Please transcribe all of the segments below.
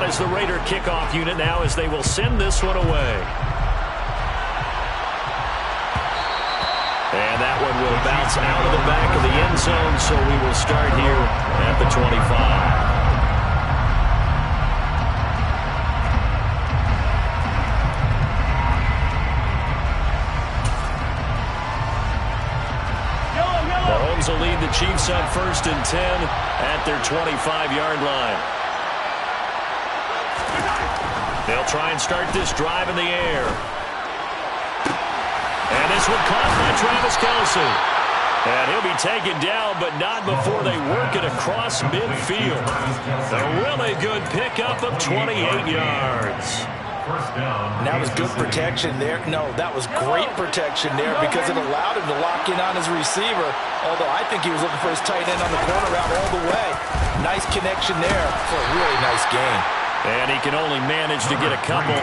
as the Raider kickoff unit now as they will send this one away. And that one will bounce out of the back of the end zone, so we will start here at the 25. Mahomes will lead the Chiefs on 1st and 10 at their 25-yard line. They'll try and start this drive in the air. And this one caught by Travis Kelce. And he'll be taken down, but not before they work it across midfield. A really good pickup of 28 yards. And that was good protection there. No, that was great protection there because it allowed him to lock in on his receiver. Although I think he was looking for his tight end on the corner route all the way. Nice connection there for a really nice game. And he can only manage to get a couple.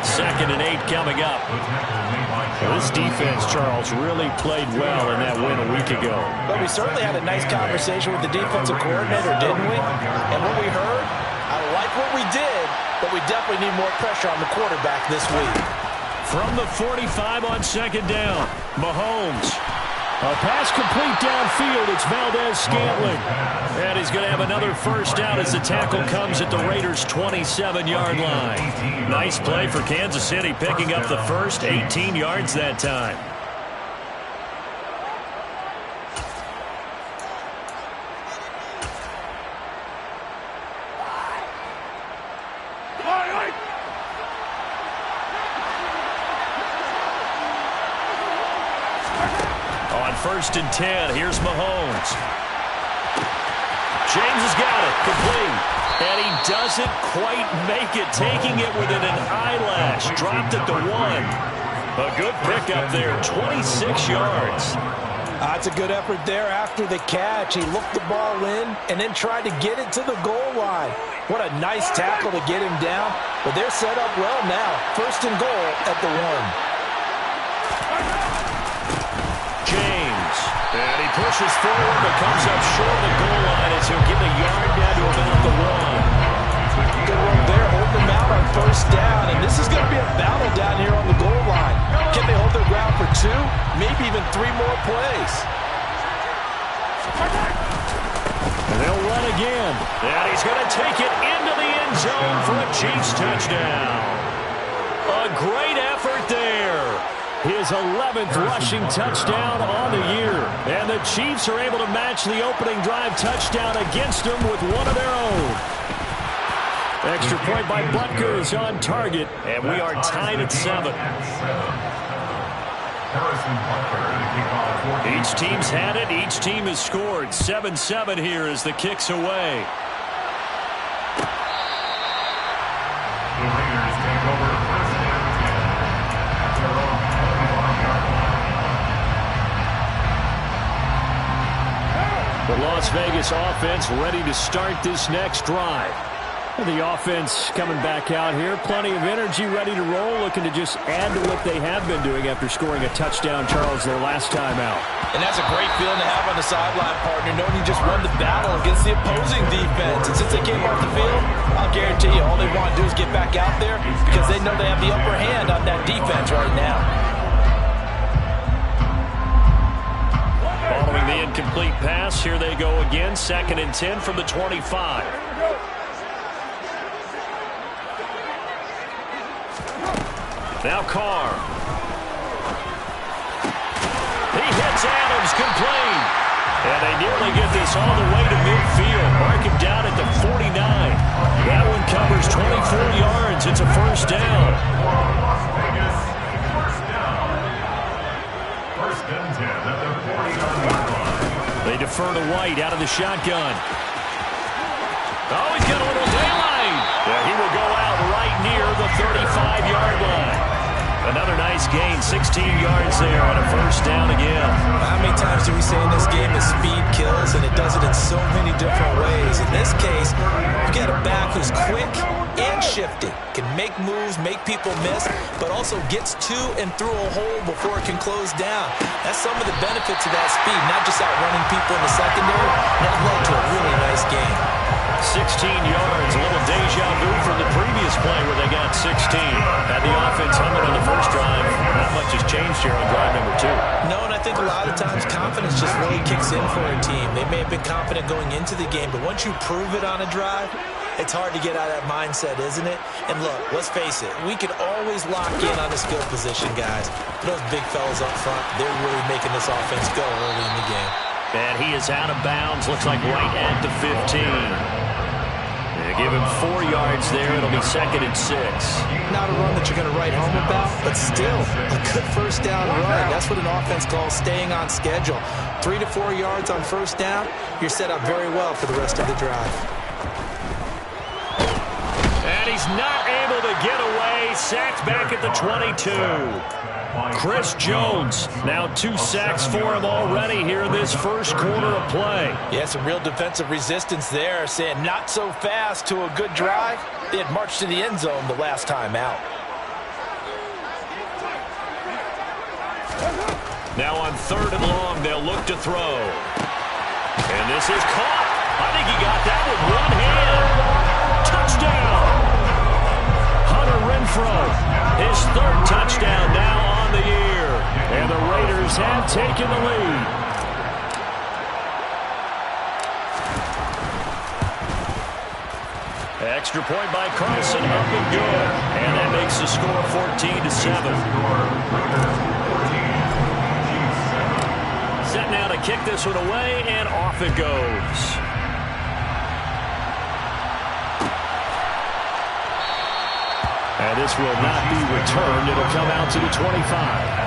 2nd and 8 coming up. Well, this defense, Charles, really played well in that win a week ago. But we certainly had a nice conversation with the defensive coordinator, didn't we? And what we heard, I like what we did, but we definitely need more pressure on the quarterback this week. From the 45 on 2nd down, Mahomes. A pass complete downfield. It's Valdez-Scantling. And he's going to have another first down as the tackle comes at the Raiders' 27-yard line. Nice play for Kansas City, picking up the first 18 yards that time. On 1st and 10, here's Mahomes. James has got it, complete. And he doesn't quite make it, taking it within an eyelash. Dropped at the 1. A good pickup there, 26 yards. That's a good effort there after the catch. He looked the ball in and then tried to get it to the goal line. What a nice tackle to get him down. But they're set up well now. 1st and goal at the 1. James, and he pushes forward but comes up short of the goal line as he'll give a yard down to about the 1. Good work there, hold them out on 1st down, and this is going to be a battle down here on the goal line. Can they hold their ground for 2, maybe even 3 more plays? And they'll run again, and he's going to take it into the end zone for a Chiefs touchdown. A great effort there. His 11th rushing touchdown on the year. And the Chiefs are able to match the opening drive touchdown against them with one of their own. Extra point by Butker is on target, and we are tied at 7. Each team's had it. Each team has scored. 7-7 here as the kick's away. The Las Vegas offense ready to start this next drive. The offense coming back out here. Plenty of energy, ready to roll, looking to just add to what they have been doing after scoring a touchdown, Charles, their last time out. And that's a great feeling to have on the sideline, partner, knowing you just won the battle against the opposing defense. And since they came off the field, I'll guarantee you all they want to do is get back out there because they know they have the upper hand on that defense right now. Following the incomplete pass, here they go again. 2nd and 10 from the 25. Now Carr. He hits Adams, complete. And they nearly get this all the way to midfield. Mark him down at the 49. That one covers 24 yards. It's a first down. They defer to White out of the shotgun. Oh, he's got a little daylight. Yeah, he will go out right near the 35-yard line. Another nice gain, 16 yards there on a first down again. How many times do we say in this game that speed kills, and it does it in so many different ways? In this case, you got a back who's quick and shifty, can make moves, make people miss, but also gets to and through a hole before it can close down. That's some of the benefits of that speed, not just outrunning people in the secondary. That led to a really nice game. 16 yards, a little deja vu from the fast here on drive number 2. No, and I think a lot of times confidence just really kicks in for a team. They may have been confident going into the game, but once you prove it on a drive, it's hard to get out of that mindset, isn't it? And look, let's face it, we can always lock in on this field position, guys. Those big fellas up front, they're really making this offense go early in the game. And he is out of bounds, looks like right at the 15. They give him 4 yards there. It'll be 2nd and 6. Not a run that you're going to write home about, but still a good first down run. That's what an offense calls staying on schedule. 3 to 4 yards on first down, you're set up very well for the rest of the drive. And he's not able to get away. Sacked back at the 22. Chris Jones, now 2 sacks for him already here in this first quarter of play. Yeah, some real defensive resistance there, saying not so fast to a good drive. They had marched to the end zone the last time out. Now on 3rd and long, they'll look to throw. And this is caught. I think he got that with one hand. Touchdown! Hunter Renfrow, his 3rd touchdown now on the year. And the Raiders have taken the lead. Extra point by Carson, up and good. And that makes the score 14-7. Set now to kick this one away, and off it goes. And this will not be returned. It'll come out to the 25.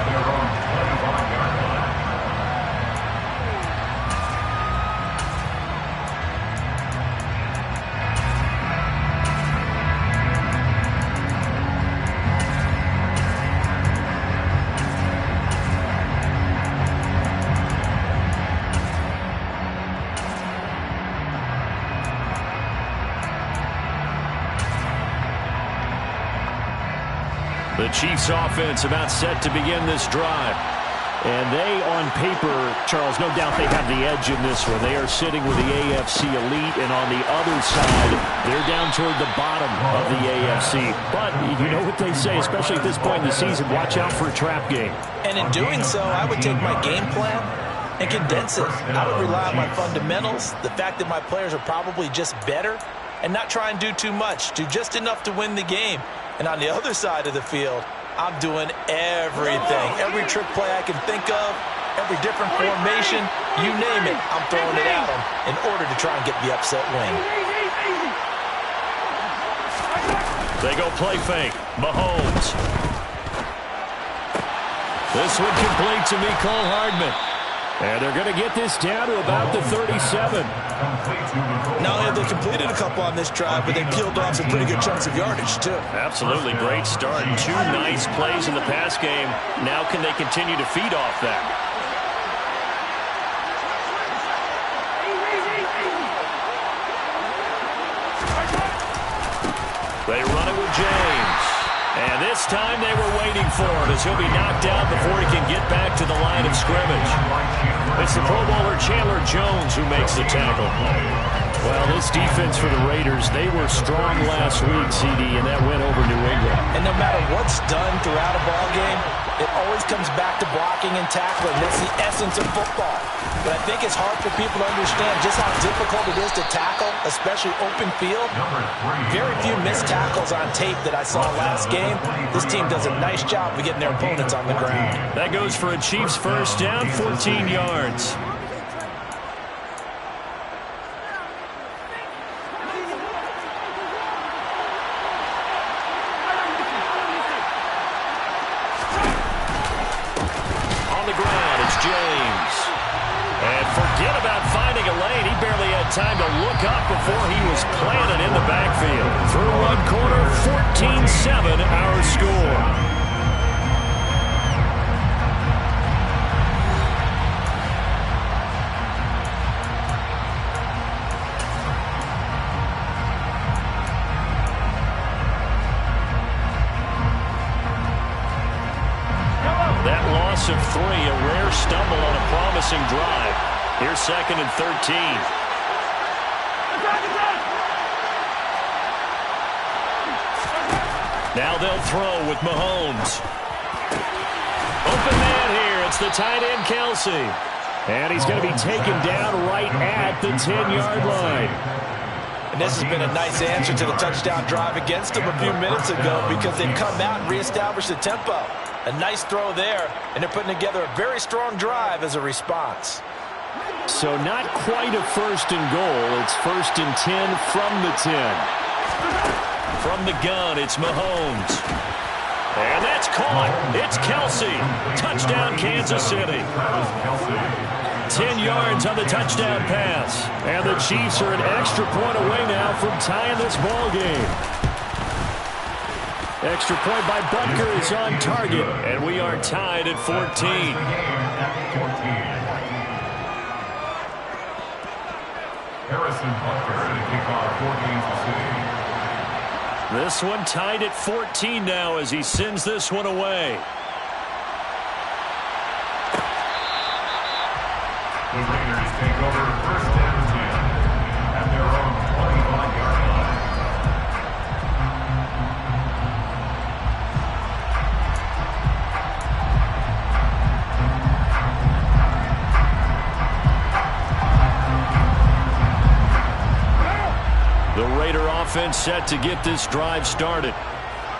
The Chiefs offense about set to begin this drive. And they, on paper, Charles, no doubt they have the edge in this one. They are sitting with the AFC elite, and on the other side, they're down toward the bottom of the AFC. But you know what they say, especially at this point in the season, watch out for a trap game. And in doing so, I would take my game plan and condense it. I would rely on my fundamentals, the fact that my players are probably just better, and not try and do too much, do just enough to win the game. And on the other side of the field, I'm doing everything. Every trick play I can think of, every different formation, you name it, I'm throwing it at them in order to try and get the upset win. They go play fake. Mahomes. This one complete to Mecole Hardman. And they're going to get this down to about the 37. Not only have they completed a couple on this drive, but they peeled off some pretty good chunks of yardage, too. Absolutely great start. 2 nice plays in the pass game. Now can they continue to feed off that? They run it with James. And this time they were waiting for him as he'll be knocked down before he can get back to the line of scrimmage. It's the Pro Bowler Chandler Jones who makes the tackle. Well, this defense for the Raiders, they were strong last week, CD, and that went over New England. And no matter what's done throughout a ball game, it always comes back to blocking and tackling. That's the essence of football. But I think it's hard for people to understand just how difficult it is to tackle, especially open field. Very few missed tackles on tape that I saw last game. This team does a nice job of getting their opponents on the ground. That goes for a Chiefs first down, 14 yards. Time to look up before he was planted in the backfield. Through one quarter, 14-7 our score. That loss of 3, a rare stumble on a promising drive. Here's 2nd and 13. Now they'll throw with Mahomes. open man here. It's the tight end, Kelsey. And he's going to be taken down right at the 10-yard line. And this has been a nice answer to the touchdown drive against them a few minutes ago because they've come out and reestablished the tempo. A nice throw there, and they're putting together a very strong drive as a response. So not quite a first and goal. It's first and 10 from the 10. From the gun, it's Mahomes. And that's caught. It's Kelsey. Touchdown, Kansas City. 10 yards on the touchdown pass. And the Chiefs are an extra point away now from tying this ball game. Extra point by Butker is on target. And we are tied at 14. Harrison Butker to kick off for Kansas City. This one tied at 14 now as he sends this one away. The Raiders take over first and 10 at their own 25-yard line. The Raider offense set to get this drive started.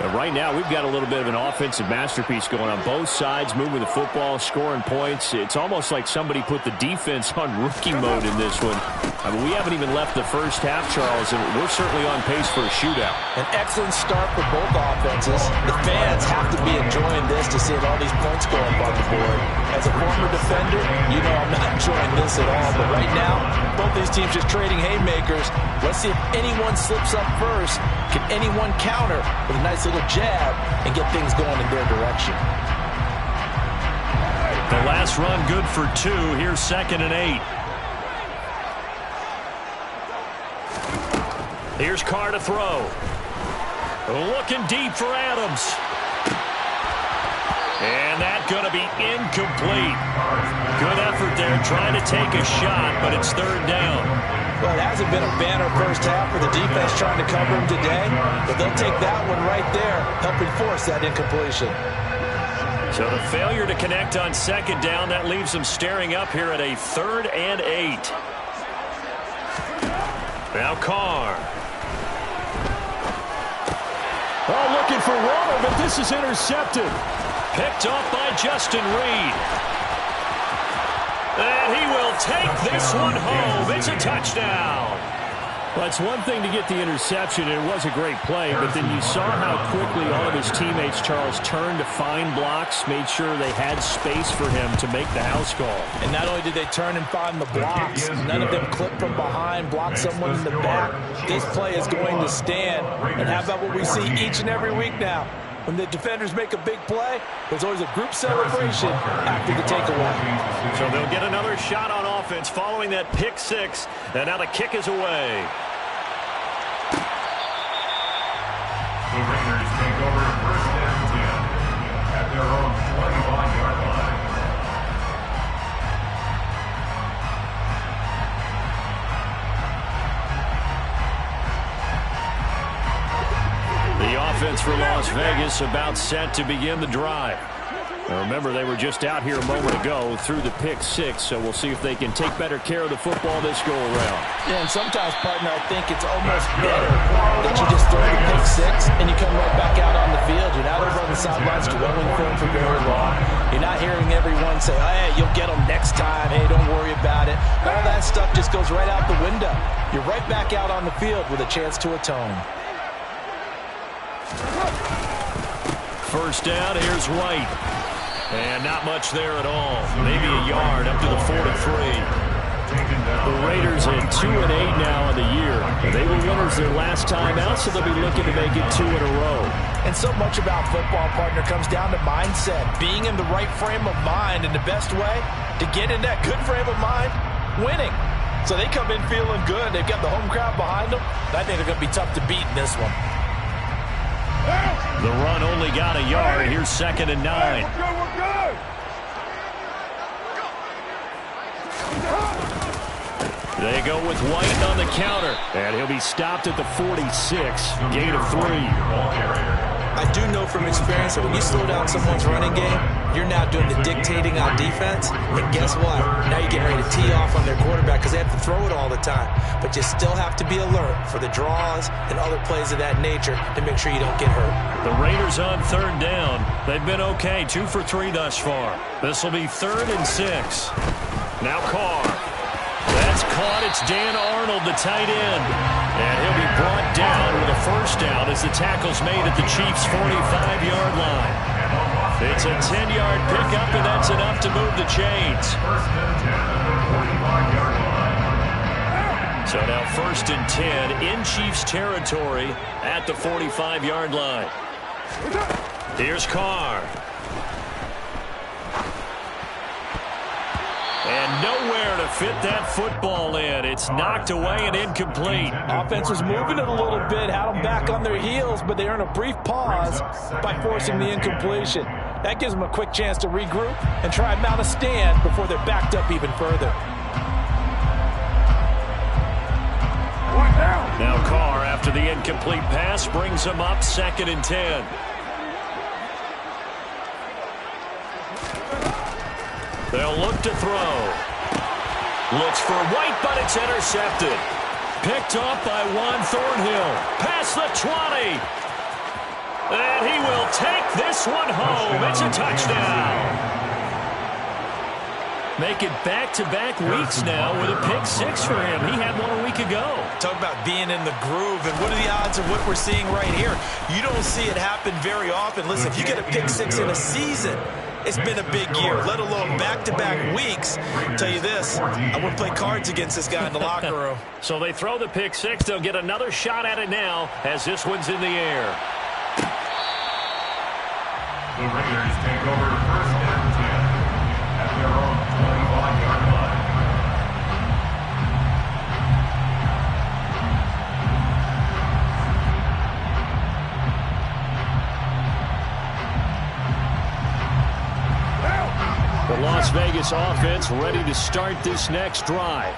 And right now, we've got a little bit of an offensive masterpiece going on both sides, moving the football, scoring points. It's almost like somebody put the defense on rookie mode in this one. I mean, we haven't even left the first half, Charles, and we're certainly on pace for a shootout. An excellent start for both offenses. The fans have to be enjoying this to see all these points go up on the board. As a former defender, you know I'm not enjoying this at all. But right now, both these teams just trading haymakers. Let's see if anyone slips up first. Can anyone counter with a nice little jab and get things going in their direction? The last run good for 2. Here's 2nd and 8. Here's Carr to throw. Looking deep for Adams. And that's going to be incomplete. Good effort there trying to take a shot, but it's 3rd down. Well, it hasn't been a banner first half for the defense trying to cover him today, but they'll take that one right there, helping force that incompletion. So the failure to connect on 2nd down, that leaves them staring up here at a 3rd and 8. Now Carr. Oh, looking for water, but this is intercepted. Picked off by Justin Reed. And he will take this one home. It's a touchdown. Well, it's one thing to get the interception, and it was a great play, but then you saw how quickly all of his teammates, Charles, turned to find blocks, made sure they had space for him to make the house call. And not only did they turn and find the blocks, none of them clipped from behind, blocked someone in the back. This play is going to stand. And how about what we see each and every week now? When the defenders make a big play, there's always a group celebration after the takeaway. So they'll get another shot on offense following that pick 6. And now the kick is away. The Raiders take over first and 10 at their own 25-yard line. The offense for Las Vegas about set to begin the drive. Now remember, they were just out here a moment ago through the pick 6, so we'll see if they can take better care of the football this go-around. Yeah, and sometimes, partner, I think it's almost better that you just throw the pick 6 and you come right back out on the field. You're not over on the sidelines dwelling for him for very long. You're not hearing everyone say, oh, hey, you'll get him next time. Hey, don't worry about it. All that stuff just goes right out the window. You're right back out on the field with a chance to atone. First down, here's White. And not much there at all. Maybe a yard up to the 43. The Raiders at 2-8 now in the year. They were winners their last time out, so they'll be looking to make it 2 in a row. And so much about football, partner, comes down to mindset. Being in the right frame of mind, and the best way to get in that good frame of mind, winning. So they come in feeling good. They've got the home crowd behind them. I think they're going to be tough to beat in this one. The run only got a yard. Here's 2nd and 9. They go with White on the counter. And he'll be stopped at the 46. Gain of 3. I do know from experience that when you slow down someone's running game, you're now doing the dictating on defense. And guess what? Now you're getting ready to tee off on their quarterback because they have to throw it all the time. But you still have to be alert for the draws and other plays of that nature to make sure you don't get hurt. The Raiders on third down. They've been okay, 2 for 3 thus far. This will be 3rd and 6. Now Carr. That's caught. It's Dan Arnold, the tight end. And he'll be brought down with a first down as the tackle's made at the Chiefs' 45-yard line. It's a 10-yard pickup, and that's enough to move the chains. So now 1st and 10 in Chiefs territory at the 45-yard line. Here's Carr. And nowhere to fit that football in. It's knocked away and incomplete. Offense was moving it a little bit, had them back on their heels, but they earn a brief pause by forcing the incompletion. That gives them a quick chance to regroup and try and mount a stand before they're backed up even further. Now Carr, after the incomplete pass, brings them up 2nd and 10. They'll look to throw. Looks for White, but it's intercepted. Picked up by Juan Thornhill. Past the 20. And he will take this one home. It's a touchdown. Make it back-to-back weeks now with a pick 6 for him. He had one a week ago. Talk about being in the groove, and what are the odds of what we're seeing right here? You don't see it happen very often. Listen, if you get a pick 6 in a season, it's been a big year, let alone back-to-back weeks. I'll tell you this, I wouldn't play cards against this guy in the locker room. So they throw the pick 6. They'll get another shot at it now as this one's in the air. The Raiders take over 1st and 10 at their own 25-yard line. The Las Vegas offense ready to start this next drive.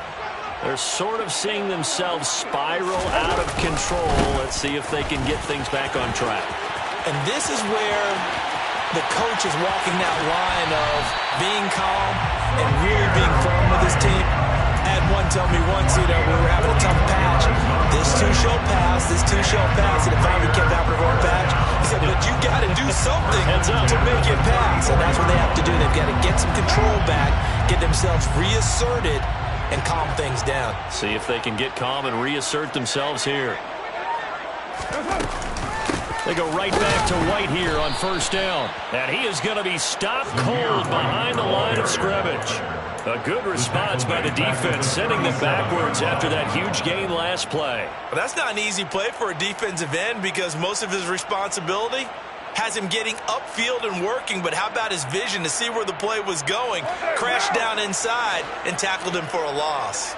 They're sort of seeing themselves spiral out of control. Let's see if they can get things back on track. And this is where the coach is walking that line of being calm and really being firm with his team. I had one tell me once, we were having a tough patch. This too shall pass, this too shall pass. And it finally kept having a rough patch. He said, but you got to do something to make it pass. And that's what they have to do. They've got to get some control back, get themselves reasserted, and calm things down. See if they can get calm and reassert themselves here. They go right back to White here on 1st down. And he is going to be stopped cold behind the line of scrimmage. A good response by the defense, sending them backwards after that huge gain last play. Well, that's not an easy play for a defensive end because most of his responsibility has him getting upfield and working, but how about his vision to see where the play was going, crashed down inside, and tackled him for a loss.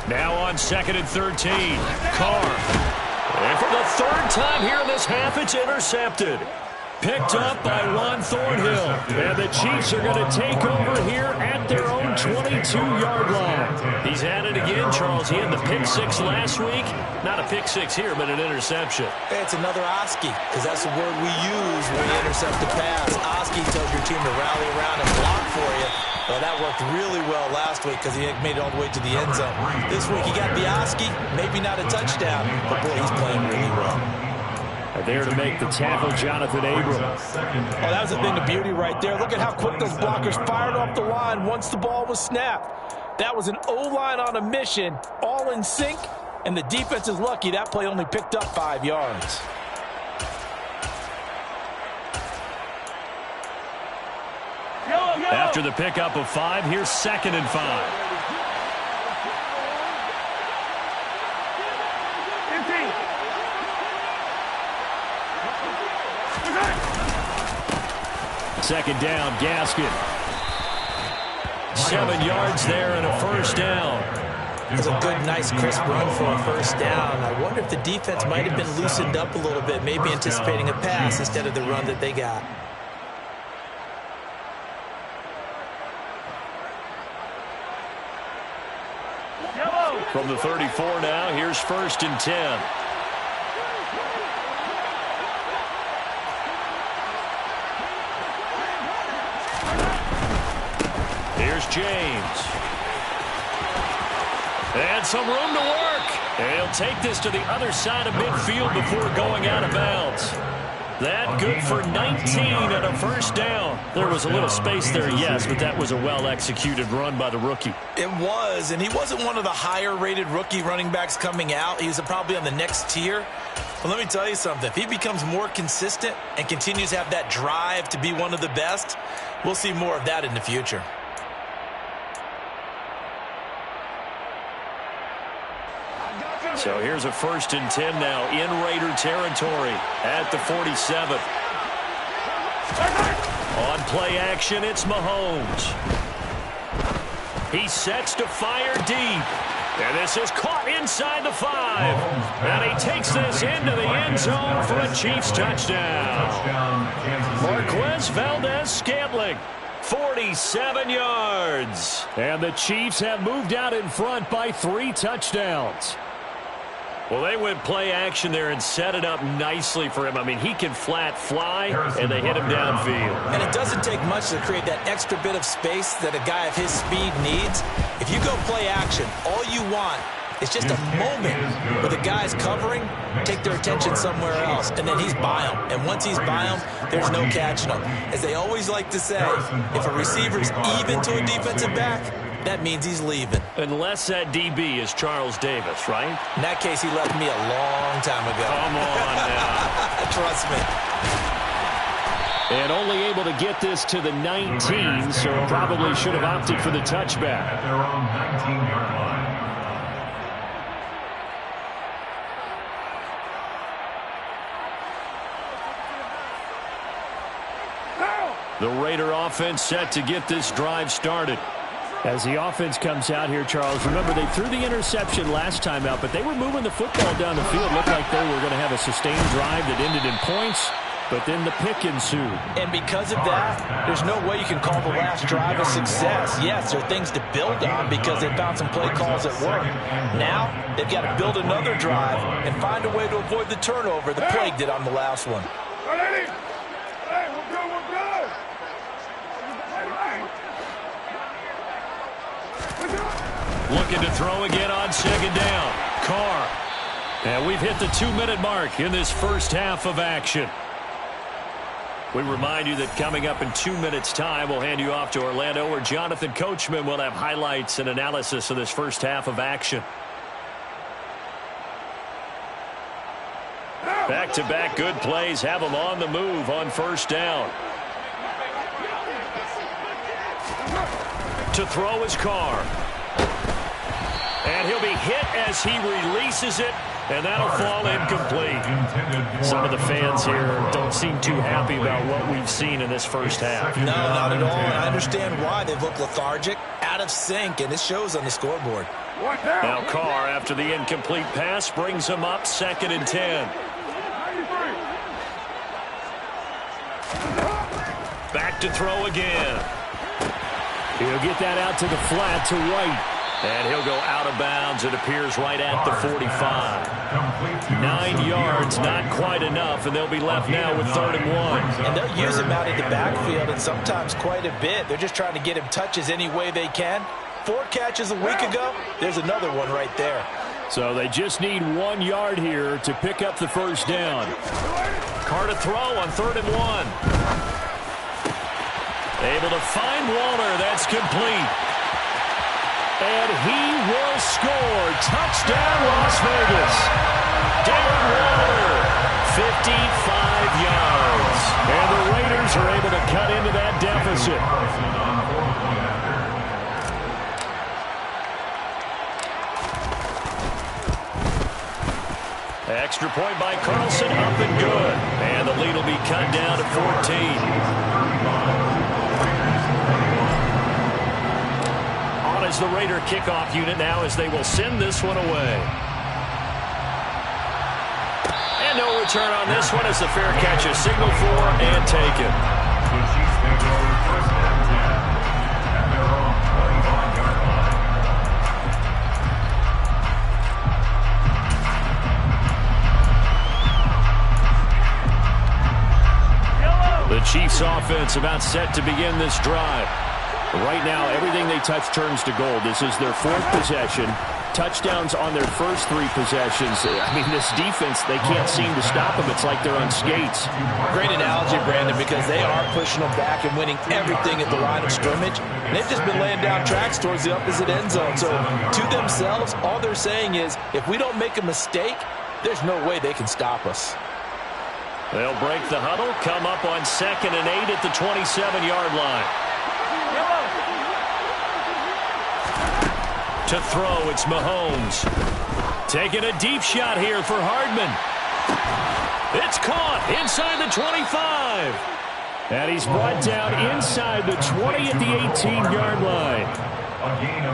Now on 2nd and 13, Carr. And for the 3rd time here in this half, it's intercepted. Picked up by Juan Thornhill. And the Chiefs are going to take over here at their own 22-yard line. He's at it again, Charles. He had the pick 6 last week. Not a pick 6 here, but an interception. Hey, it's another Oski, because that's the word we use when we intercept the pass. Oski tells your team to rally around and block for you. Well, that worked really well last week because he made it all the way to the end zone. This week he got the Oski, maybe not a touchdown, but boy, he's playing really well. There to make the tackle, Jonathan Abram. Oh, that was a thing of beauty right there. Look at how quick those blockers fired off the line once the ball was snapped. That was an O-line on a mission, all in sync, and the defense is lucky that play only picked up 5 yards. After the pickup of 5, here's 2nd and 5. Second down, Gaskin. 7 yards there and a 1st down. It's a good, nice, crisp run for a 1st down. I wonder if the defense might have been loosened up a little bit, maybe anticipating a pass instead of the run that they got. From the 34 now, here's 1st and 10. Here's James. And some room to work. And he'll take this to the other side of midfield before going out of bounds. That good for 19 and a first down. There was a little space there, yes, but that was a well-executed run by the rookie. It was, and he wasn't one of the higher-rated rookie running backs coming out. He was probably on the next tier. But let me tell you something. If he becomes more consistent and continues to have that drive to be one of the best, we'll see more of that in the future. So here's a 1st and 10 now in Raider territory at the 47. On play action, it's Mahomes. He sets to fire deep. And this is caught inside the 5. And he takes this into the end zone for a Chiefs touchdown. Marquez Valdez-Scantling. 47 yards. And the Chiefs have moved out in front by 3 touchdowns. Well, they went play action there and set it up nicely for him. I mean, he can flat fly, and they hit him downfield. And it doesn't take much to create that extra bit of space that a guy of his speed needs. If you go play action, all you want is just a moment where the guy's covering, take their attention somewhere else, and then he's by him. And once he's by him, there's no catching him. As they always like to say, if a receiver's even to a defensive back, that means he's leaving. Unless that DB is Charles Davis, right? In that case, he left me a long time ago. Come on now. Trust me. And only able to get this to the 19, so probably should have opted for the touchback. At their own 19-yard line. The Raider offense set to get this drive started. As the offense comes out here, Charles, remember they threw the interception last time out, but they were moving the football down the field. Looked like they were going to have a sustained drive that ended in points, but then the pick ensued. And because of that, there's no way you can call the last drive a success. Yes, there are things to build on because they found some play calls that work. Now, they've got to build another drive and find a way to avoid the turnover the plague did on the last one. Looking to throw again on 2nd down. Carr. And we've hit the 2-minute mark in this first half of action. We remind you that coming up in 2 minutes' time, we'll hand you off to Orlando, where Jonathan Coachman will have highlights and analysis of this first half of action. Back-to-back good plays have them on the move on 1st down. To throw is Carr. And he'll be hit as he releases it, and that'll fall incomplete. Some of the fans here don't seem too happy about what we've seen in this first half. No, not at all, and I understand why. They've looked lethargic, out of sync, and it shows on the scoreboard. Now Carr, after the incomplete pass, brings him up 2nd and 10. Back to throw again. He'll get that out to the flat to White. And he'll go out of bounds, it appears, right at the 45. 9 yards, not quite enough, and they'll be left now with 3rd and 1. And they'll use him out in the backfield, and sometimes quite a bit. They're just trying to get him touches any way they can. 4 catches a week ago, there's another one right there. So they just need 1 yard here to pick up the first down. Carr to throw on 3rd and 1. Able to find Waller, that's complete. And he will score. Touchdown, Las Vegas. Darren Waller, 55 yards. And the Raiders are able to cut into that deficit. Extra point by Carlson, up and good. And the lead will be cut down to 14. Is the Raider kickoff unit now as they will send this one away. And no return on this one as the fair catch is signaled for and taken. The Chiefs take over 1st and 10 at their own 25-yard line. The Chiefs offense about set to begin this drive. Right now, everything they touch turns to gold. This is their 4th possession. Touchdowns on their first 3 possessions. I mean, this defense, they can't seem to stop them. It's like they're on skates. Great analogy, Brandon, because they are pushing them back and winning everything at the line of scrimmage. And they've just been laying down tracks towards the opposite end zone. So to themselves, all they're saying is, if we don't make a mistake, there's no way they can stop us. They'll break the huddle, come up on 2nd and 8 at the 27-yard line. To throw, it's Mahomes. Taking a deep shot here for Hardman. It's caught inside the 25. And he's brought down inside the 20 at the 18-yard line.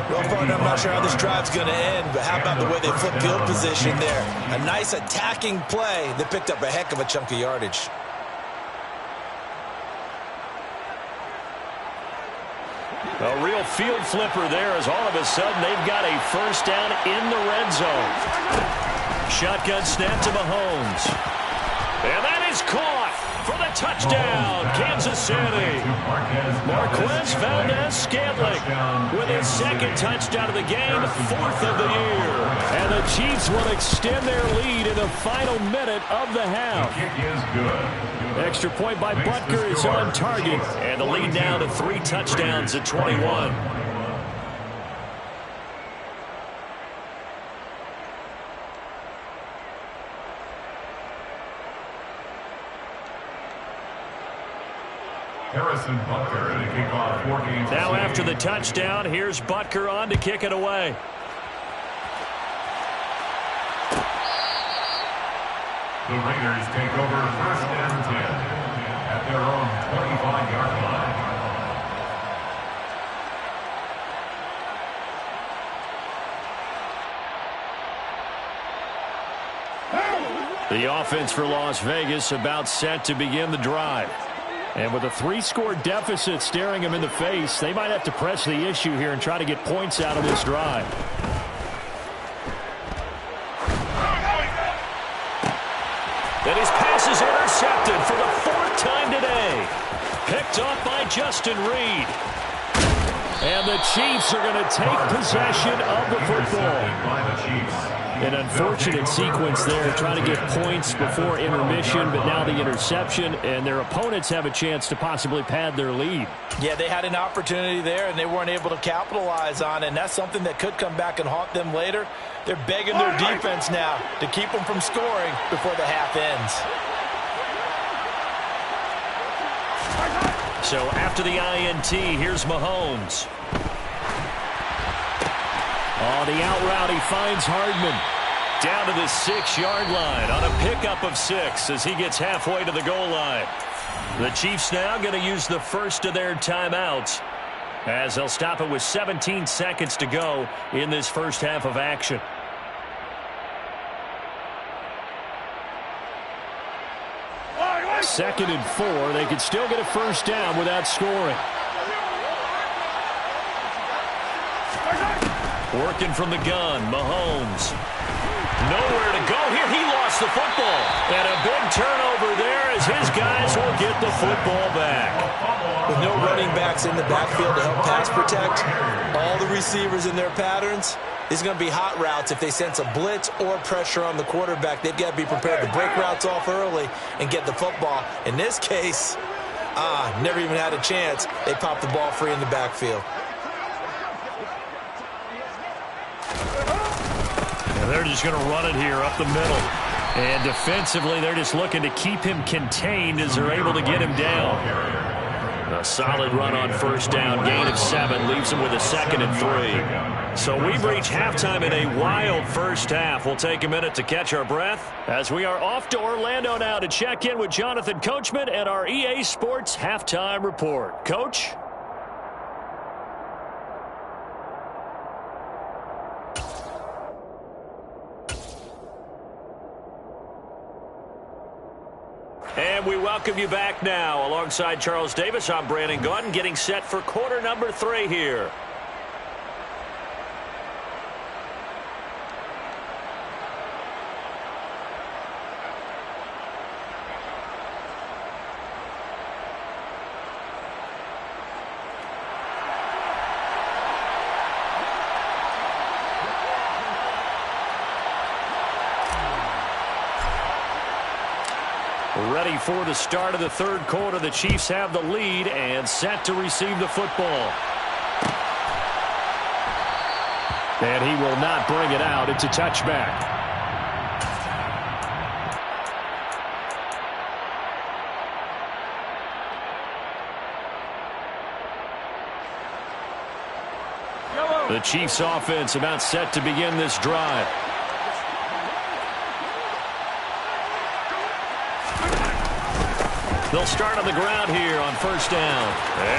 Well, partner, I'm not sure how this drive's going to end, but how about the way they flip field position there? A nice attacking play that picked up a heck of a chunk of yardage. A real field flipper there as all of a sudden they've got a first down in the red zone. Shotgun snap to Mahomes. And that is caught for the touchdown, Kansas City. Marquez Valdez-Scantling with his 2nd touchdown of the game, 4th of the year. And the Chiefs will extend their lead in the final minute of the half. The kick is good. Extra point by Butker is on target. And the lead now to 3 touchdowns at 21. Harrison Butker to kick off 4 games. Now after the touchdown, here's Butker on to kick it away. The Raiders take over 1st and 10 at their own 25-yard line. The offense for Las Vegas about set to begin the drive. And with a 3-score deficit staring them in the face, they might have to press the issue here and try to get points out of this drive. And his pass is intercepted for the 4th time today. Picked off by Justin Reed. And the Chiefs are going to take possession of the football. An unfortunate sequence there, trying to get points before intermission, but now the interception, and their opponents have a chance to possibly pad their lead. Yeah, they had an opportunity there, and they weren't able to capitalize on it, and that's something that could come back and haunt them later. They're begging their defense now to keep them from scoring before the half ends. So after the INT, here's Mahomes. On the out route, he finds Hardman. Down to the 6-yard line on a pickup of 6 as he gets halfway to the goal line. The Chiefs now going to use the first of their timeouts as they'll stop it with 17 seconds to go in this first half of action. Second and 4. They could still get a first down without scoring. Working from the gun, Mahomes. Nowhere to go here. He lost the football. And a big turnover there as his guys will get the football back. With no running backs in the backfield to help pass protect, all the receivers in their patterns, these are going to be hot routes. If they sense a blitz or pressure on the quarterback, they've got to be prepared to break routes off early and get the football. In this case, never even had a chance. They popped the ball free in the backfield. They're just going to run it here up the middle. And defensively, they're just looking to keep him contained as they're able to get him down. A solid run on first down. Gain of 7 leaves him with a 2nd and 3. So we've reached halftime in a wild first half. We'll take a minute to catch our breath as we are off to Orlando now to check in with Jonathan Coachman and our EA Sports Halftime Report. Coach? And we welcome you back now. Alongside Charles Davis, I'm Brandon Gaudin, getting set for quarter number 3 here. Ready for the start of the third quarter. The Chiefs have the lead and set to receive the football. And he will not bring it out. It's a touchback. The Chiefs offense about set to begin this drive. They'll start on the ground here on first down.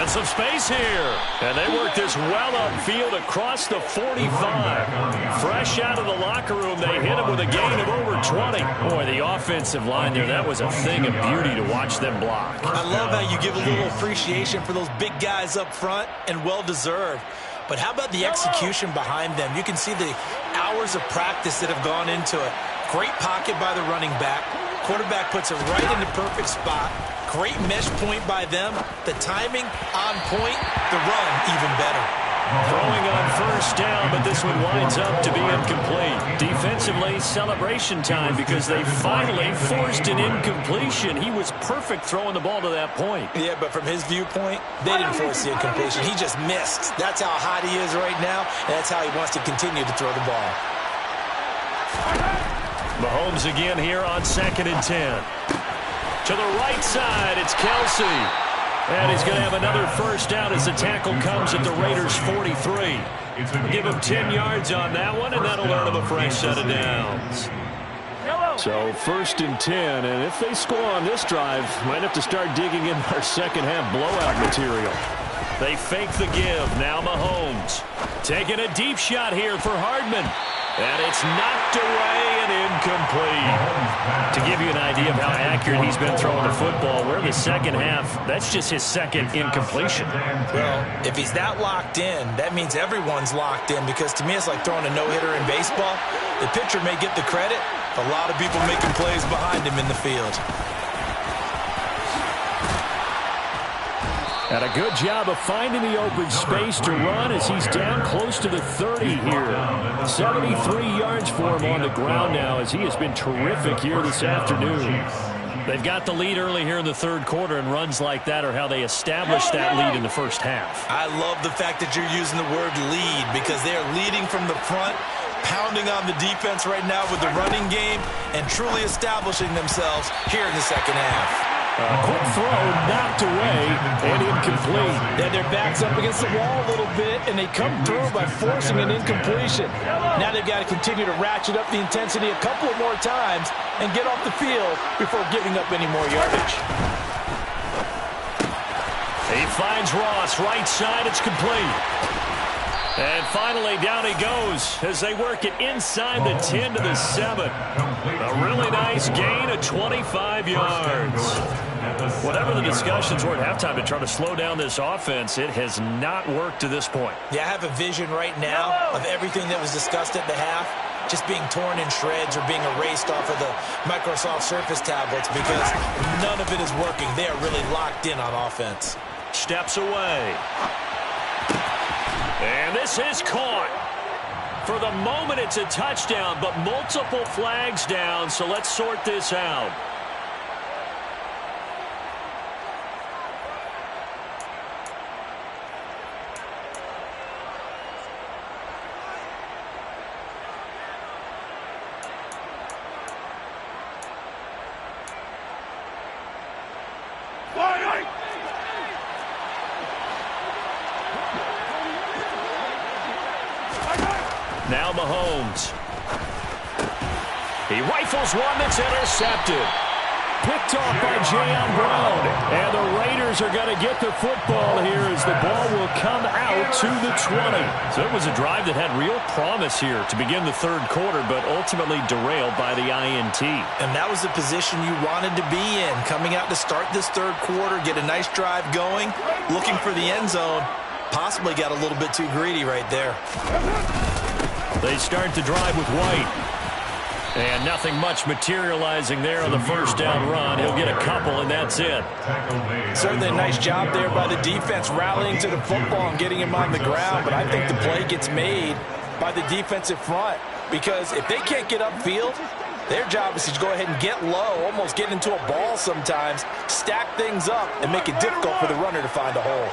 And some space here. And they work this well upfield across the 45. Fresh out of the locker room, they hit him with a gain of over 20. Boy, the offensive line there, that was a thing of beauty to watch them block. I love how you give a little appreciation for those big guys up front, and well-deserved. But how about the execution behind them? You can see the hours of practice that have gone into it. Great pocket by the running back. Quarterback puts it right in the perfect spot. Great mesh point by them. The timing on point. The run even better. Throwing on first down, but this one winds up to be incomplete. Defensively, celebration time because they finally forced an incompletion. He was perfect throwing the ball to that point. Yeah, but from his viewpoint, they didn't force the incompletion. He just missed. That's how hot he is right now, and that's how he wants to continue to throw the ball. Mahomes again here on 2nd and 10. To the right side, it's Kelsey. And he's going to have another first down as the tackle comes at the Raiders' 43. Give him 10 yards on that one, and that'll earn him a fresh set of downs. So 1st and 10, and if they score on this drive, might have to start digging in our second half blowout material. They fake the give. Now Mahomes taking a deep shot here for Hardman. And it's knocked away and incomplete. To give you an idea of how accurate he's been throwing the football, we're in the second half. That's just his second incompletion. Well, if he's that locked in, that means everyone's locked in, because to me it's like throwing a no-hitter in baseball. The pitcher may get the credit. A lot of people making plays behind him in the field. And a good job of finding the open space to run as he's down close to the 30 here. 73 yards for him on the ground now as he has been terrific here this afternoon. They've got the lead early here in the third quarter, and runs like that are how they established that lead in the first half. I love the fact that you're using the word lead, because they are leading from the front, pounding on the defense right now with the running game, and truly establishing themselves here in the second half. Quick throw, knocked away, and incomplete. Yeah, their back's up against the wall a little bit, and they come through by forcing an incompletion. Now they've got to continue to ratchet up the intensity a couple of more times and get off the field before giving up any more yardage. He finds Ross, right side, it's complete. And finally, down he goes as they work it inside the 10 to the 7. A really nice gain of 25 yards. Whatever the discussions were at halftime to try to slow down this offense, it has not worked to this point. Yeah, I have a vision right now of everything that was discussed at the half just being torn in shreds or being erased off of the Microsoft Surface tablets, because none of it is working. They are really locked in on offense. Steps away. And this is caught. For the moment, it's a touchdown, but multiple flags down, so let's sort this out. Now Mahomes. He rifles one that's intercepted. Picked off by Jayon Brown. And the Raiders are going to get the football here as the ball will come out to the 20. So it was a drive that had real promise here to begin the third quarter, but ultimately derailed by the INT. And that was the position you wanted to be in, coming out to start this third quarter, get a nice drive going, looking for the end zone. Possibly got a little bit too greedy right there. They start the drive with White. And nothing much materializing there on the first down run. He'll get a couple, and that's it. Certainly a nice job there by the defense, rallying to the football and getting him on the ground. But I think the play gets made by the defensive front, because if they can't get upfield, Their job is to go ahead and get low, almost get into a ball sometimes, stack things up, and make it difficult for the runner to find a hole.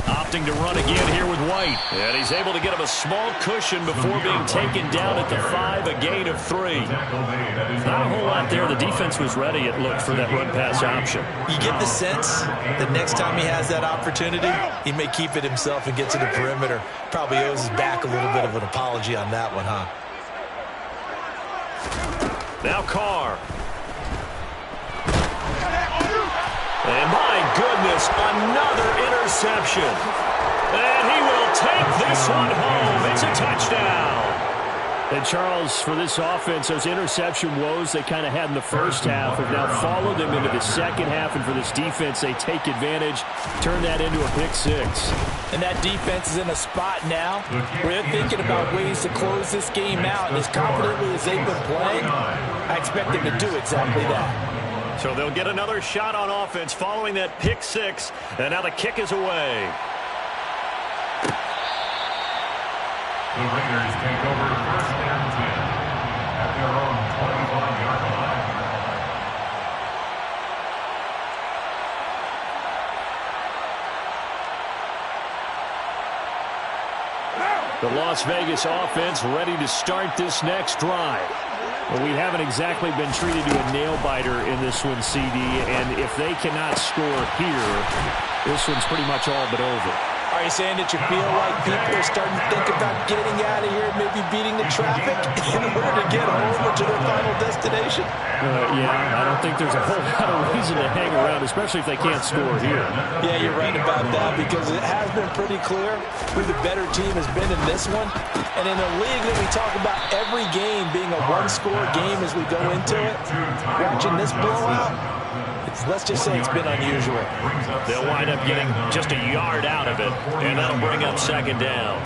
Opting to run again here with White. And he's able to get him a small cushion before being taken down at the 5, a gain of 3. Not a whole lot there. The defense was ready, it looked, for that run-pass option. You get the sense that next time he has that opportunity, he may keep it himself and get to the perimeter. Probably owes his back a little bit of an apology on that one, huh? Now Carr. And my goodness, another interception. And he will take this one home. It's a touchdown. And Charles, for this offense, those interception woes they kind of had in the first half have now followed them into the second half. And for this defense, they take advantage, turn that into a pick 6. And that defense is in a spot now where they're thinking about ways to close this game out. And as confidently as they've been playing, I expect them to do exactly that. So they'll get another shot on offense following that pick 6. And now the kick is away. The Raiders take over first and 10 at their own 25-yard line. The Las Vegas offense ready to start this next drive. Well, we haven't exactly been treated to a nail-biter in this one, CD, and if they cannot score here, this one's pretty much all but over. Are you saying that you feel like people are starting to think about getting out of here and maybe beating the traffic in order to get home or to their final destination? Yeah, I don't think there's a whole lot of reason to hang around, especially if they can't score here. Yeah, you're right about that because it has been pretty clear who the better team has been in this one. And in a league that we talk about every game being a one-score game as we go into it, watching this blowout, let's just say it's been unusual. They'll wind up getting just a yard out of it, and that'll bring up second down.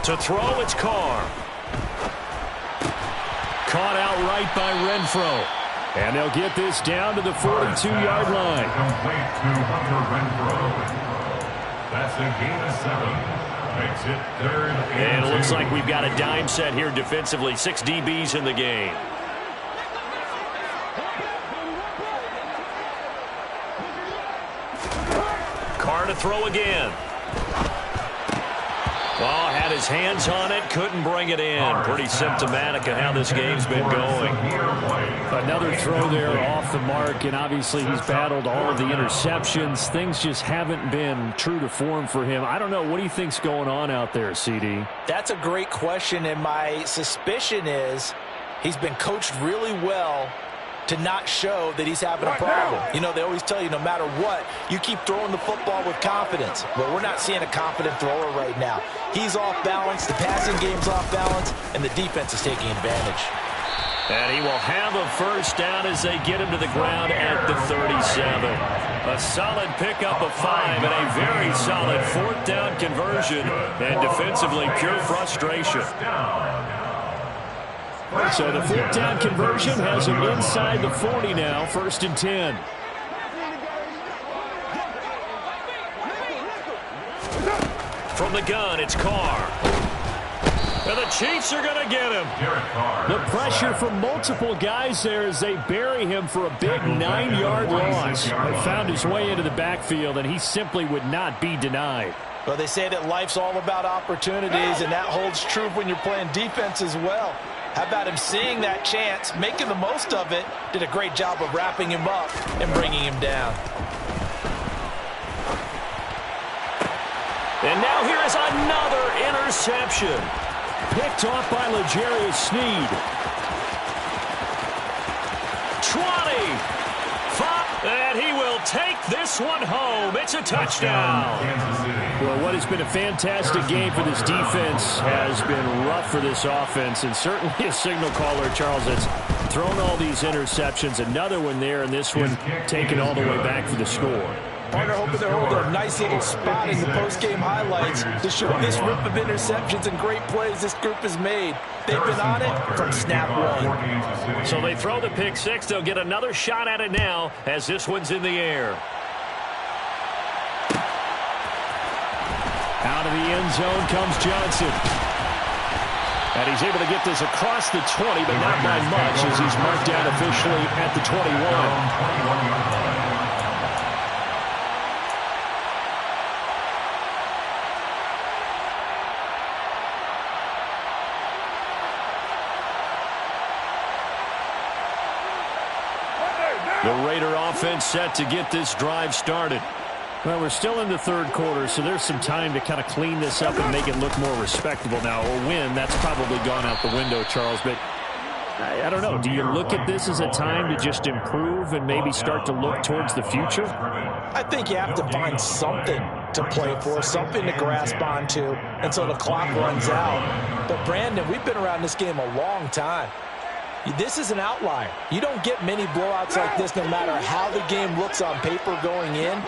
To throw, it's Carr. Caught outright by Renfro. And they'll get this down to the 42-yard line. Complete to Hunter Renfro. That's a gain of 7. Makes it third and it looks like we've got a dime set here defensively. 6 DBs in the game. Carr to throw again. Oh, had his hands on it, couldn't bring it in. Pretty symptomatic of how this game's been going. Another throw there off the mark, and obviously he's battled all of the interceptions. Things just haven't been true to form for him. I don't know. What do you think's going on out there, CD? That's a great question, and my suspicion is he's been coached really well to not show that he's having a problem. You know, they always tell you no matter what, you keep throwing the football with confidence. Well, we're not seeing a confident thrower right now. He's off balance, the passing game's off balance, and the defense is taking advantage. And he will have a first down as they get him to the ground at the 37. A solid pickup of 5 and a very solid 4th down conversion. And defensively, pure frustration. So the 4th down conversion has him inside the 40 now, 1st and 10. From the gun, it's Carr. And the Chiefs are going to get him. The pressure from multiple guys there as they bury him for a big 9-yard loss. He found his way into the backfield, and he simply would not be denied. Well, they say that life's all about opportunities, and that holds true when you're playing defense as well. How about him seeing that chance, making the most of it, did a great job of wrapping him up and bringing him down. And now here is another interception. Picked off by L'Jarius Sneed. 20. 5. And he will take this one home. It's a touchdown. Well, what has been a fantastic game for this defense has been rough for this offense, and certainly a signal caller, Charles, that's thrown all these interceptions. Another one there, and this one taken all the way back for the score. Partner hoping they're holding a nice little spot in the post-game highlights to show this rip of interceptions and great plays this group has made. They've been on it from snap one. So they throw the pick 6. They'll get another shot at it now as this one's in the air. Out of the end zone comes Johnson. And he's able to get this across the 20, but not by much as he's marked down officially at the 21. The Raider offense set to get this drive started. Well, we're still in the third quarter, so there's some time to kind of clean this up and make it look more respectable now. A win, that's probably gone out the window, Charles, but I don't know. Do you look at this as a time to just improve and maybe start to look towards the future? I think you have to find something to play for, something to grasp onto until the clock runs out. But, Brandon, we've been around this game a long time. This is an outlier. You don't get many blowouts like this no matter how the game looks on paper going in.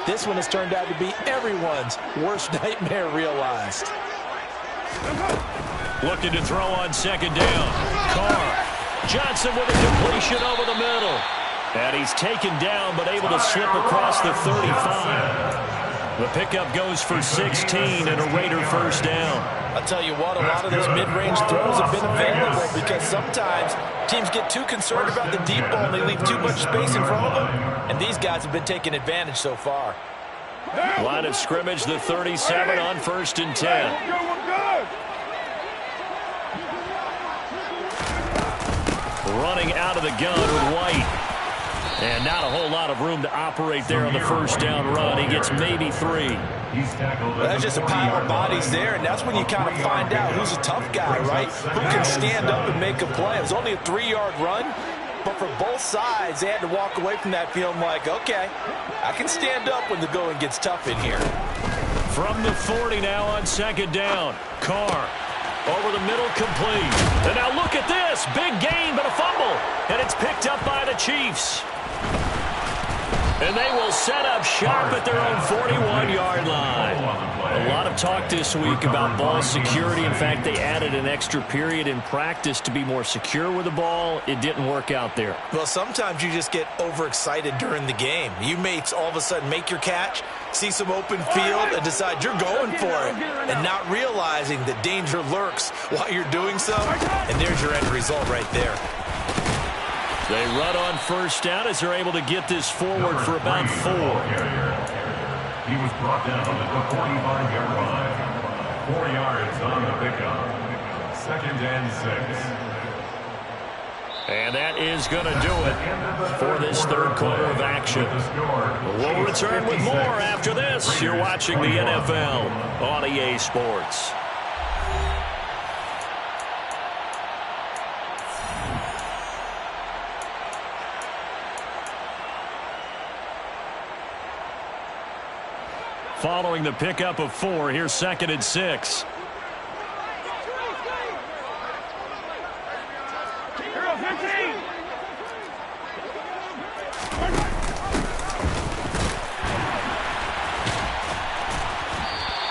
This one has turned out to be everyone's worst nightmare realized. Looking to throw on second down. Carr. Johnson with a completion over the middle. And he's taken down but able to slip across the 35. The pickup goes for 16 and a Raider first down. I'll tell you what, a lot of those mid-range throws have been available because sometimes teams get too concerned about the deep ball and they leave too much space in front of them. And these guys have been taking advantage so far. Line of scrimmage, the 37 on 1st and 10. Running out of the gun with White. And not a whole lot of room to operate there on the first down run. He gets maybe 3. Well, that's just a pile of bodies there, and that's when you kind of find out who's a tough guy, right? Who can stand up and make a play. It was only a 3-yard run, but for both sides, they had to walk away from that feeling like, okay, I can stand up when the going gets tough in here. From the 40 now on second down. Carr over the middle, complete. And now look at this. Big gain, but a fumble. And it's picked up by the Chiefs. And they will set up shop at their own 41-yard line. A lot of talk this week about ball security. In fact, they added an extra period in practice to be more secure with the ball. It didn't work out there. Well, sometimes you just get overexcited during the game. You may all of a sudden make your catch, see some open field, and decide you're going for it, and not realizing that danger lurks while you're doing so. And there's your end result right there. They run on first down as they're able to get this forward for about 4. He was brought down at the 45-yard line. 4 yards on the pickup. 2nd and 6. And that is going to do it for this third quarter of action. We'll return with more after this. You're watching the NFL on EA Sports. Following the pickup of 4, here's 2nd and 6.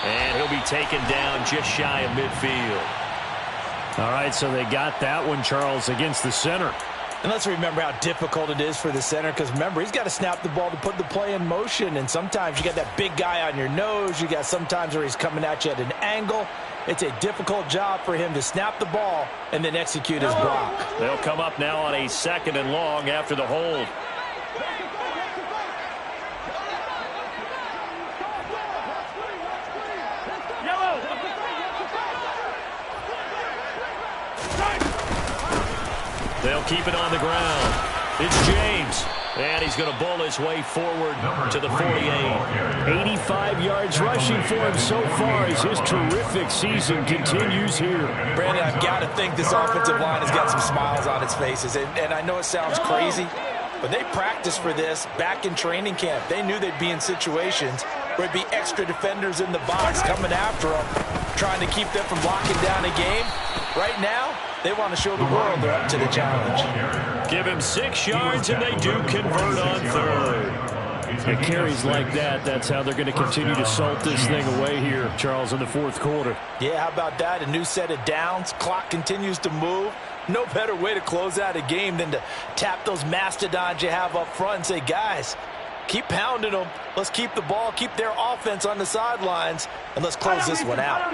And he'll be taken down just shy of midfield. All right, so they got that one, Charles, against the center. And let's remember how difficult it is for the center, because remember, he's got to snap the ball to put the play in motion, and sometimes you got that big guy on your nose. You got sometimes where he's coming at you at an angle. It's a difficult job for him to snap the ball and then execute his block. They'll come up now on a 2nd and long after the hold. They'll keep it on the ground. It's James. And he's going to bowl his way forward to the 48. 85 yards rushing for him so far as his terrific season continues here. Brandon, I've got to think this offensive line has got some smiles on its faces. And I know it sounds crazy, but they practiced for this back in training camp. They knew they'd be in situations where it'd be extra defenders in the box coming after them, trying to keep them from locking down a game. Right now, they want to show the world they're up to the challenge. Give him 6 yards, and they do convert on 3rd. It carries like that. That's how they're going to continue to salt this thing away here, Charles, in the 4th quarter. Yeah, how about that? A new set of downs. Clock continues to move. No better way to close out a game than to tap those mastodons you have up front and say, guys, Keep pounding them. Let's keep the ball, keep their offense on the sidelines, and let's close this one out.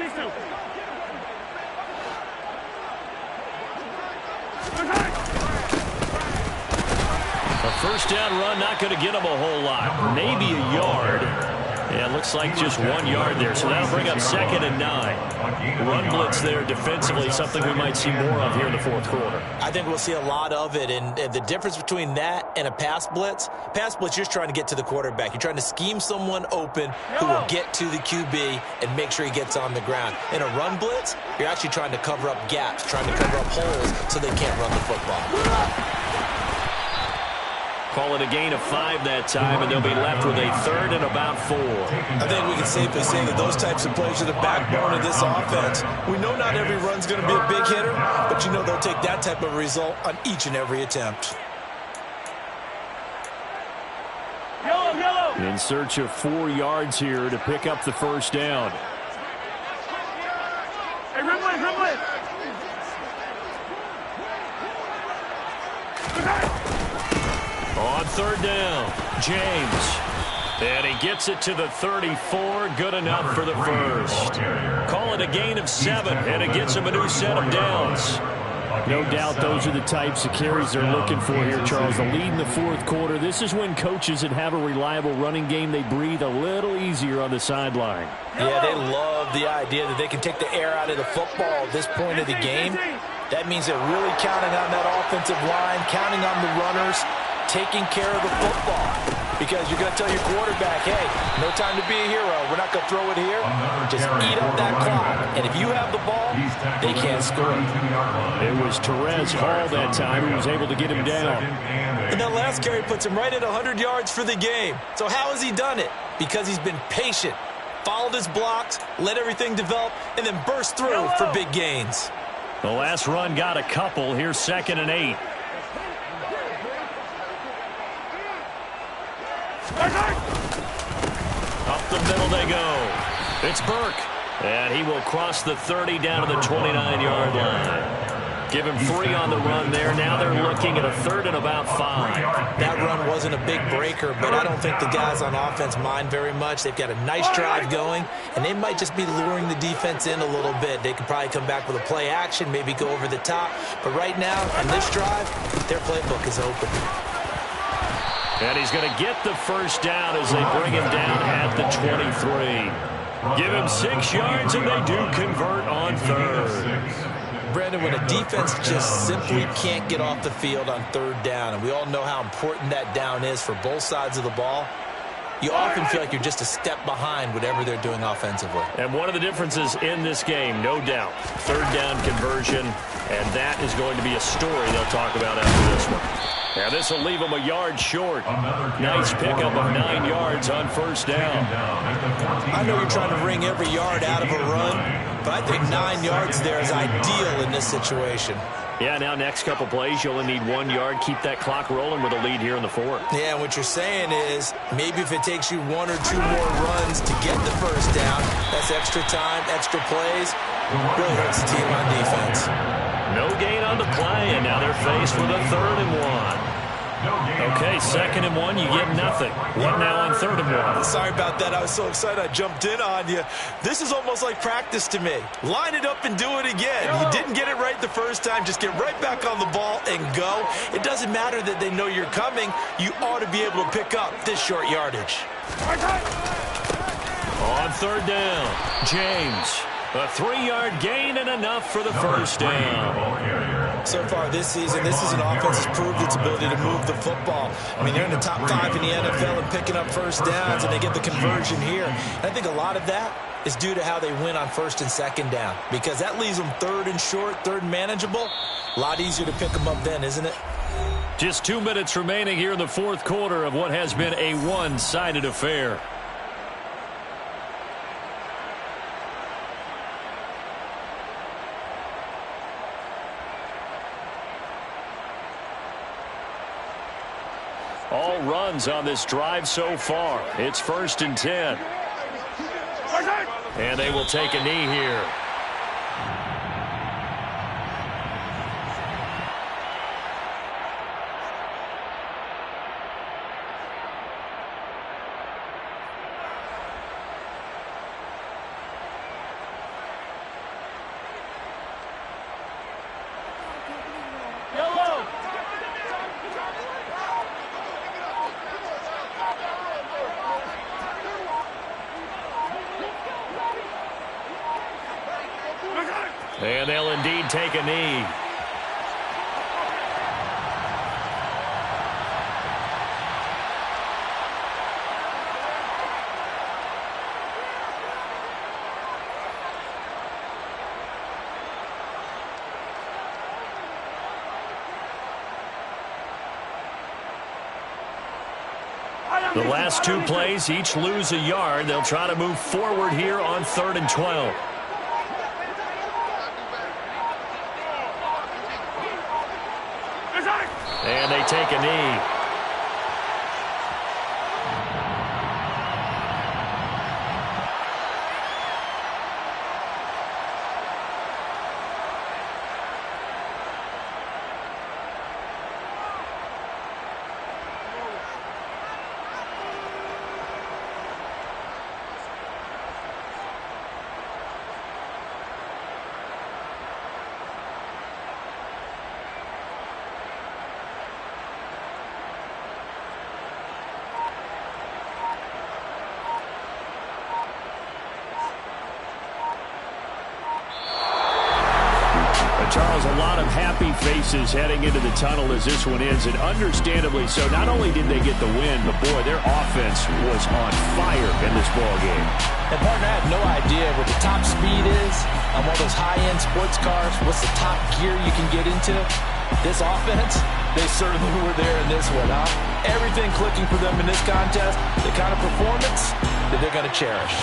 A first down run, not going to get them a whole lot. Maybe a yard. Yeah, it looks like just 1 yard there. So that'll bring up 2nd and 9. Run blitz there defensively, something we might see more of here in the fourth quarter. I think we'll see a lot of it. And the difference between that and a pass blitz, you're just trying to get to the quarterback. You're trying to scheme someone open who will get to the QB and make sure he gets on the ground. In a run blitz, you're actually trying to cover up gaps, trying to cover up holes so they can't run the football. Call it a gain of 5 that time, and they'll be left with a 3rd and about 4. I think we can safely say that those types of plays are the backbone of this offense. We know not every run's going to be a big hitter, but you know they'll take that type of result on each and every attempt. In search of 4 yards here to pick up the first down. Hey, Rimley! On 3rd down, James. And he gets it to the 34. Good enough for the first. Call it a gain of 7, and it gets him a new set of downs. No doubt those are the types of carries they're looking for here, Charles. The lead in the fourth quarter. This is when coaches that have a reliable running game, they breathe a little easier on the sideline. Yeah, they love the idea that they can take the air out of the football at this point of the game. That means they're really counting on that offensive line, counting on the runners, taking care of the football. Because you're going to tell your quarterback, hey, no time to be a hero. We're not going to throw it here. Just eat up that clock. And if you have the ball, they can't score. It was Therese Hall that time who was able to get him down. And that last carry puts him right at 100 yards for the game. So how has he done it? Because he's been patient, followed his blocks, let everything develop, and then burst through for big gains. The last run got a couple. Here's 2nd and 8. Up the middle they go. It's Burke. And he will cross the 30 down to the 29-yard line. Give him 3 on the run there. Now they're looking at a 3rd and about 5. That run wasn't a big breaker, but I don't think the guys on offense mind very much. They've got a nice drive going, and they might just be luring the defense in a little bit. They could probably come back with a play action, maybe go over the top. But right now, on this drive, their playbook is open. And he's going to get the first down as they bring him down at the 23. Give him 6 yards, and they do convert on 3rd. Brandon, when a defense just simply can't get off the field on 3rd down, and we all know how important that down is for both sides of the ball, you often feel like you're just a step behind whatever they're doing offensively. And one of the differences in this game, no doubt, 3rd down conversion, and that is going to be a story they'll talk about after this one. Now this will leave them a yard short. Nice pickup of 9 yards on first down. I know you're trying to wring every yard out of a run, but I think 9 yards there is ideal in this situation. Yeah, now next couple plays, you only need 1 yard. Keep that clock rolling with a lead here in the fourth. Yeah, what you're saying is maybe if it takes you 1 or 2 more runs to get the first down, that's extra time, extra plays, really hurts the team on defense. No gain on the play, and now they're faced with a 3rd and 1. Okay, 2nd and 1, you get nothing. What now on 3rd and 1? Sorry about that. I was so excited I jumped in on you. This is almost like practice to me. Line it up and do it again. You didn't get it right the first time. Just get right back on the ball and go. It doesn't matter that they know you're coming. You ought to be able to pick up this short yardage. On 3rd down, James. A 3-yard gain and enough for the first down. So far this season, this is an offense that's proved its ability to move the football. I mean, they're in the top 5 in the NFL and picking up first downs, and they get the conversion here. And I think a lot of that is due to how they win on 1st and 2nd down, because that leaves them 3rd and short, 3rd and manageable. A lot easier to pick them up then, isn't it? Just 2 minutes remaining here in the fourth quarter of what has been a one-sided affair. All runs on this drive so far. It's 1st and 10. And they will take a knee here. And they'll indeed take a knee. The last two plays, each lose a yard. They'll try to move forward here on 3rd and 12. And they take a knee. Charles, a lot of happy faces heading into the tunnel as this one ends, and understandably so. Not only did they get the win, but, boy, their offense was on fire in this ballgame. And, partner, I have no idea what the top speed is on one of those high-end sports cars. What's the top gear you can get into? This offense, they certainly were there in this one, huh? Everything clicking for them in this contest, the kind of performance that they're going to cherish.